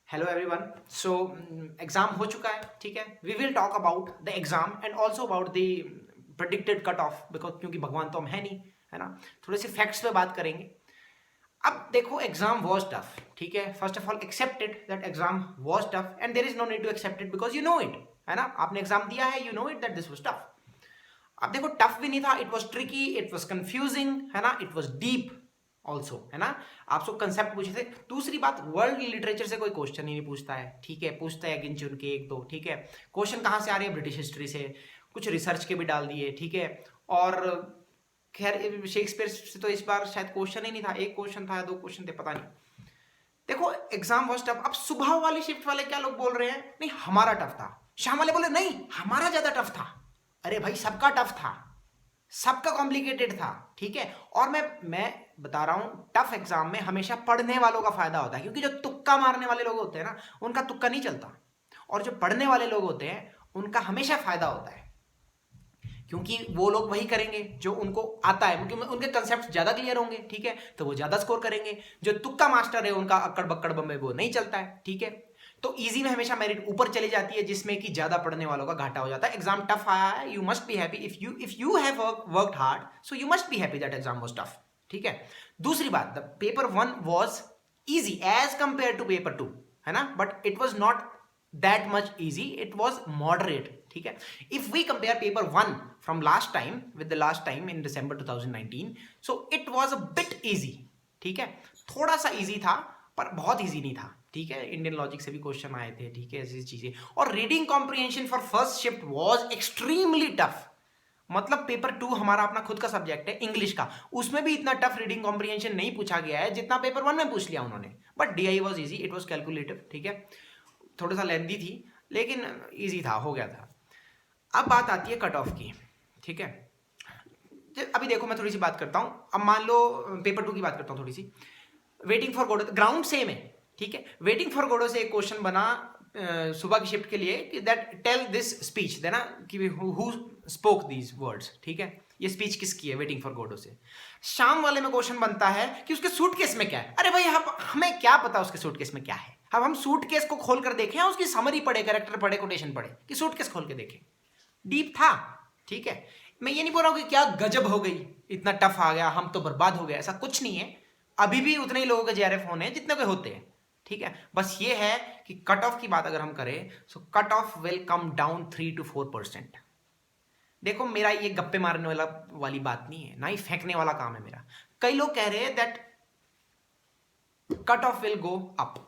Hello everyone. So exam हो चुका है, ठीक है। We will talk about the exam and also about the predicted cut off, because क्योंकि भगवान तो हम है नहीं, है ना। थोड़े से फैक्ट्स पे बात करेंगे। अब देखो, एग्जाम वॉज टफ, ठीक है। First of all accepted that exam was tough and there is no need to accept it because you know it, है ना। आपने एग्जाम दिया है, you know it that this was tough. अब देखो, टफ भी नहीं था, it was tricky, it was confusing, है ना, इट वॉज डीप ऑल्सो, है ना। आपसे कंसेप्ट पूछे थे। दूसरी बात, वर्ल्ड लिटरेचर से कोई क्वेश्चन ही नहीं पूछता है, ठीक है। पूछता है गिन चुन के एक दो, ठीक है। क्वेश्चन कहाँ से आ रहे हैं? ब्रिटिश हिस्ट्री से, कुछ रिसर्च के भी डाल दिए, ठीक है। और खैर शेक्सपियर से तो इस बार शायद क्वेश्चन ही नहीं था, एक क्वेश्चन था या दो क्वेश्चन थे, पता नहीं। देखो, एग्जाम वॉज टफ। अब सुबह वाली शिफ्ट वाले क्या लोग बोल रहे हैं, नहीं हमारा टफ था। शाम वाले बोले नहीं हमारा ज्यादा टफ था। अरे भाई, सबका टफ था, सबका कॉम्प्लिकेटेड था, ठीक है। और मैं बता रहा हूं, टफ एग्जाम में हमेशा पढ़ने वालों का फायदा होता है, क्योंकि जो तुक्का मारने वाले लोग होते हैं ना, उनका तुक्का नहीं चलता। और जो पढ़ने वाले लोग होते हैं, उनका हमेशा फायदा होता है, क्योंकि वो लोग वही करेंगे जो उनको आता है, क्योंकि उनके कंसेप्ट ज्यादा क्लियर होंगे, ठीक है। तो वो ज्यादा स्कोर करेंगे। जो तुक्का मास्टर है, उनका अक्कड़ बक्कड़ बम्बे वो नहीं चलता है, ठीक है। तो इजी में हमेशा मेरिट ऊपर चली जाती है, जिसमें कि ज्यादा पढ़ने वालों का घाटा हो जाता है। एग्जाम टफ आया है, you must be happy. If you have worked hard, so you must be happy that exam was tough, ठीक है। दूसरी बात, the paper 1 was easy as compare to paper 2, है ना, but it was not that much easy, it was moderate, ठीक है। If we compare paper 1 from last time with the last time in December 2019, so it was a bit easy, ठीक है। थोड़ा सा easy था, पर बहुत इजी नहीं था, ठीक है। इंडियन लॉजिक से भी क्वेश्चन आए थे, ठीक है, ऐसी चीजें। और reading comprehension for first shift was extremely tough. मतलब पेपर 2 हमारा अपना खुद का सब्जेक्ट है इंग्लिश का, उसमें भी इतना टफ रीडिंग कॉम्प्रिहेंशन नहीं पूछा गया है जितना पेपर 1 में पूछ लिया उन्होंने। But DI was easy, it was calculative, ठीक है। थोड़ा सा लेंदी थी, लेकिन इजी था, हो गया था। अब बात आती है कट ऑफ की, ठीक है। अभी देखो, मैं थोड़ी सी बात करता हूं। अब मान लो पेपर 2 की बात करता हूं थोड़ी सी। Waiting for Godot, ground same है, ठीक है। वेटिंग फॉर गोडो से एक क्वेश्चन बना सुबह की शिफ्ट के लिए कि दैट टेल दिस स्पीच, देना कि हु स्पोक दीज वर्ड्स, ठीक है। ये स्पीच किसकी है? वेटिंग फॉर गोडो से। शाम वाले में क्वेश्चन बनता है कि उसके सूटकेस में क्या है। अरे भाई, हमें क्या पता उसके सूटकेस में क्या है? अब हम सूटकेस को खोल कर देखें, उसकी समरी पढ़े, कैरेक्टर पढ़े, कोटेशन पढ़े, कि सूटकेस खोल के देखें। डीप था, ठीक है। मैं ये नहीं बोल रहा हूं कि क्या गजब हो गई, इतना टफ आ गया, हम तो बर्बाद हो गए, ऐसा कुछ नहीं है। अभी भी उतने ही लोगों के जेआरएफ होने हैं जितने के होते हैं, ठीक है। बस ये है कि कट ऑफ की बात अगर हम करें, so cut off will come down 3 to 4%। देखो, मेरा ये गप्पे मारने वाली बात नहीं है, ना ही फेंकने वाला काम है मेरा। कई लोग कह रहे हैं that cut off will go up,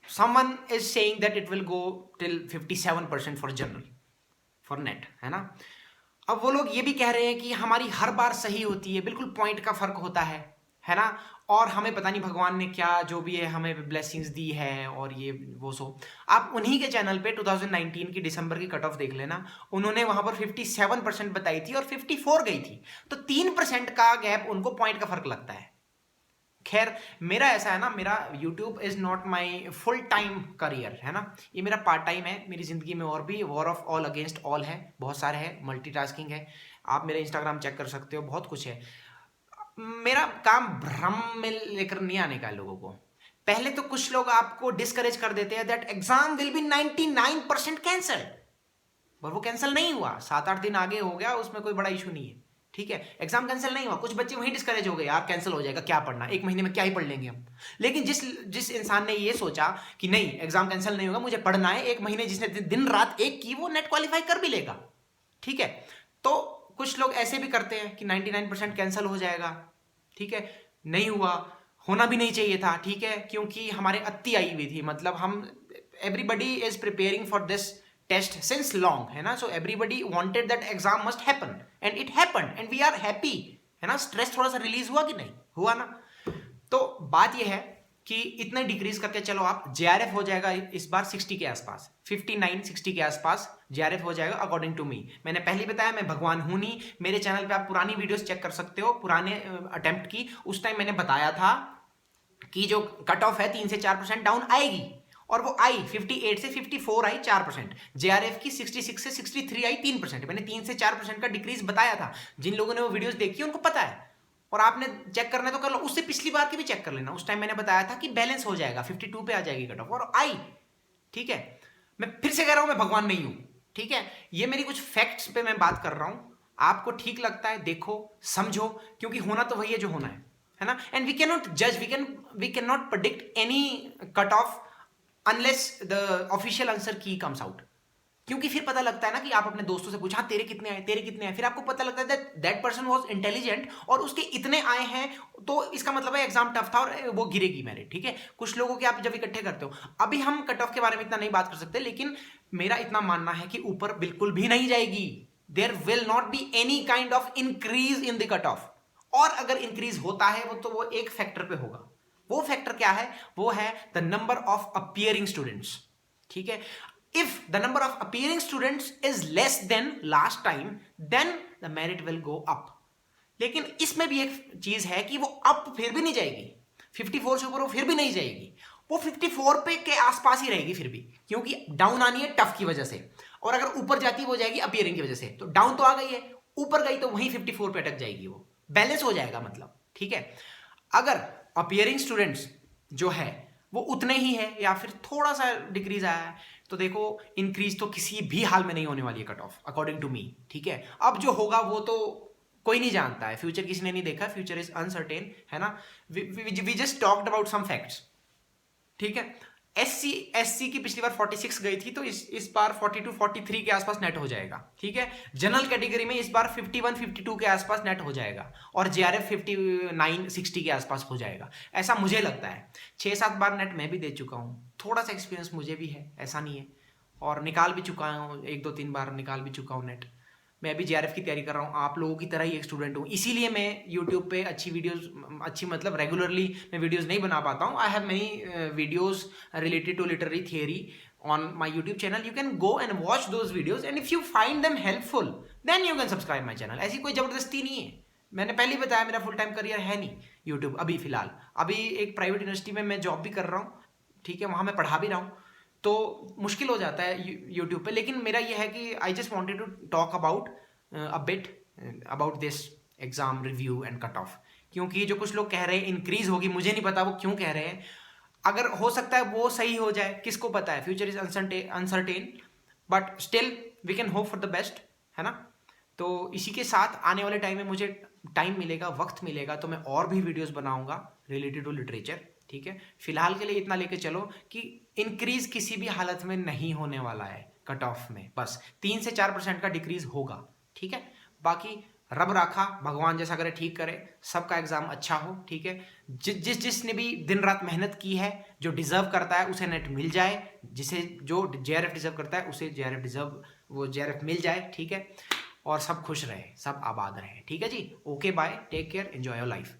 someone is saying that it will go till 57% for general, for net, है ना। अब वो लोग ये भी कह रहे हैं कि हमारी हर बार सही होती है, बिल्कुल पॉइंट का फर्क होता है ना। और हमें पता नहीं भगवान ने क्या जो भी है हमें ब्लेसिंग्स दी है, और ये वो सो। आप उन्हीं के चैनल पे 2019 की दिसंबर की कट ऑफ देख लेना, उन्होंने वहां पर 57% बताई थी और 54 गई थी। तो 3% का गैप उनको पॉइंट का फर्क लगता है। खैर, मेरा ऐसा है ना, मेरा YouTube is not my full time career, है ना। ये मेरा पार्ट टाइम है। मेरी जिंदगी में और भी war of all against all है, बहुत सारे हैं, मल्टीटास्किंग है। आप मेरे इंस्टाग्राम चेक कर सकते हो, बहुत कुछ है। मेरा काम भ्रम में लेकर नहीं आने का है लोगों को। पहले तो कुछ लोग आपको डिस्करेज कर देते हैं that exam will be 99% cancel, पर वो कैंसिल नहीं हुआ। 7-8 दिन आगे हो गया, उसमें कोई बड़ा इशू नहीं है, ठीक है। एग्जाम कैंसिल नहीं हुआ, कुछ बच्चे वहीं डिस्करेज हो गए, यार कैंसिल हो जाएगा, क्या पढ़ना, एक महीने में क्या ही पढ़ लेंगे हम। लेकिन जिस इंसान ने ये सोचा कि नहीं एग्जाम कैंसिल नहीं होगा, मुझे पढ़ना है, एक महीने जिसने दिन रात एक की, वो नेट क्वालिफाई कर भी लेगा, ठीक है। तो कुछ लोग ऐसे भी करते हैं कि 99% कैंसिल हो जाएगा, ठीक है। नहीं हुआ, होना भी नहीं चाहिए था, ठीक है, क्योंकि हमारे अत्ती आई हुई थी। मतलब हम everybody is preparing for this test since long, है ना। So everybody wanted that exam must happen and it happened and we are happy, है ना। स्ट्रेस थोड़ा सा रिलीज हुआ कि नहीं हुआ ना। तो बात यह है कि इतना डिक्रीज करके चलो, आप जेआरएफ हो जाएगा इस बार 60 के आसपास, 59-60 के आसपास जेआरएफ हो जाएगा अकॉर्डिंग टू मी। मैंने पहले बताया मैं भगवान हूं नहीं। मेरे चैनल पे आप पुरानी वीडियोस चेक कर सकते हो, पुराने अटेम्प्ट की। उस टाइम मैंने बताया था कि जो कट ऑफ है 3 से 4% डाउन आएगी, और वो आई 58 से 54 आई 4%। जेआरएफ की 66 से 63 आई 3%। मैंने 3 से 4% का डिक्रीज बताया था। जिन लोगों ने वो वीडियोस देखी उनको पता है। और आपने चेक करना है तो कर लो, उससे पिछली बार की भी चेक कर लेना। उस टाइम मैंने बताया था कि बैलेंस हो जाएगा, 52 पे आ जाएगी कट ऑफ, और आई। ठीक है, मैं फिर से कह रहा हूं मैं भगवान नहीं हूं। ठीक है, ये मेरी कुछ फैक्ट्स पे मैं बात कर रहा हूं, आपको ठीक लगता है देखो समझो, क्योंकि होना तो वही है जो होना है ना। एंड वी कैन नॉट जज, we can not predict any cut off unless the official answer key comes out. क्योंकि फिर पता लगता है ना कि आप अपने दोस्तों से पूछा तेरे कितने आए, तेरे कितने आए, फिर आपको पता लगता है that that person was intelligent और उसके इतने आए हैं, तो इसका मतलब है एग्जाम टफ था और वो गिरेगी मेरिट। ठीक है, कुछ लोगों के आप जब इकट्ठे करते हो, अभी हम कट ऑफ के बारे में इतना नहीं बात कर सकते, लेकिन मेरा इतना मानना है कि ऊपर बिल्कुल भी नहीं जाएगी। There will not be any kind of increase in the cut off, और अगर इंक्रीज होता है वो तो वो एक फैक्टर पे होगा। वो फैक्टर क्या है? वो है the number of appearing students. ठीक है, if the number of appearing students is less than last time then the merit will go up। लेकिन इसमें भी एक चीज है कि वो अप फिर भी नहीं जाएगी, 54 से ऊपर वो फिर भी नहीं जाएगी, वो 54 पे के आसपास ही रहेगी फिर भी, क्योंकि डाउन आनी है टफ की वजह से, और अगर ऊपर जाती है वो जाएगी अपीयरिंग की वजह से। तो डाउन तो आ गई है, ऊपर गई तो वहीं 54 पे अटक जाएगी, वो बैलेंस हो जाएगा मतलब। ठीक है, अगर अपीयरिंग स्टूडेंट्स जो है वो उतने ही है या फिर थोड़ा सा डिक्रीज आया है, तो देखो इंक्रीज तो किसी भी हाल में नहीं होने वाली है cut off, according to me. ठीक है, अब जो होगा वो तो कोई नहीं जानता है, फ्यूचर किसी ने नहीं देखा, फ्यूचर इज अनसर्टेन, है ना। We just talked about some facts. ठीक है, एससी की पिछली बार 46 गई थी, तो इस बार 42 43 के आसपास नेट हो जाएगा। ठीक है, जनरल कैटेगरी में इस बार 51 52 के आसपास नेट हो जाएगा, और जेआरएफ 59 60 के आसपास हो जाएगा, ऐसा मुझे लगता है। 6-7 बार नेट मैं भी दे चुका हूँ, थोड़ा सा एक्सपीरियंस मुझे भी है, ऐसा नहीं है, और निकाल भी चुका हूँ, 1-2-3 बार निकाल भी चुका हूँ नेट। मैं भी जेआरएफ की तैयारी कर रहा हूँ, आप लोगों की तरह ही एक स्टूडेंट हूँ, इसीलिए मैं यूट्यूब पे अच्छी वीडियोस, अच्छी मतलब रेगुलरली मैं वीडियोस नहीं बना पाता हूँ। I have many videos related to literary theory on my YouTube channel, you can go and watch those videos, and if you find them helpful then you can subscribe my channel. ऐसी कोई जबरदस्ती नहीं है, मैंने पहले ही बताया मेरा full time career है नहीं यूट्यूब अभी फिलहाल। अभी एक प्राइवेट यूनिवर्सिटी में मैं जॉब भी कर रहा हूँ, ठीक है, वहाँ मैं पढ़ा भी रहा हूँ, तो मुश्किल हो जाता है यूट्यूब पे। लेकिन मेरा ये है कि I just wanted to talk about a bit about this exam review and cut off, क्योंकि जो कुछ लोग कह रहे हैं इंक्रीज होगी, मुझे नहीं पता वो क्यों कह रहे हैं। अगर हो सकता है वो सही हो जाए, किसको पता है, future is uncertain, but still we can hope for the best, है ना। तो इसी के साथ आने वाले टाइम में मुझे टाइम मिलेगा, वक्त मिलेगा, तो मैं और भी वीडियोस बनाऊंगा रिलेटेड टू लिटरेचर। ठीक है, फिलहाल के लिए इतना लेके चलो कि इंक्रीज किसी भी हालत में नहीं होने वाला है कट ऑफ में, बस 3 से 4% का डिक्रीज होगा। ठीक है, बाकी रब राखा, भगवान जैसा करे ठीक करे, सबका एग्जाम अच्छा हो। ठीक है, जिसने भी दिन रात मेहनत की है, जो डिजर्व करता है उसे नेट मिल जाए, जिसे जो जेआरएफ डिजर्व करता है उसे जेआरएफ मिल जाए। ठीक है, और सब खुश रहे, सब आबाद रहे। ठीक है जी, okay bye, take care, enjoy your life.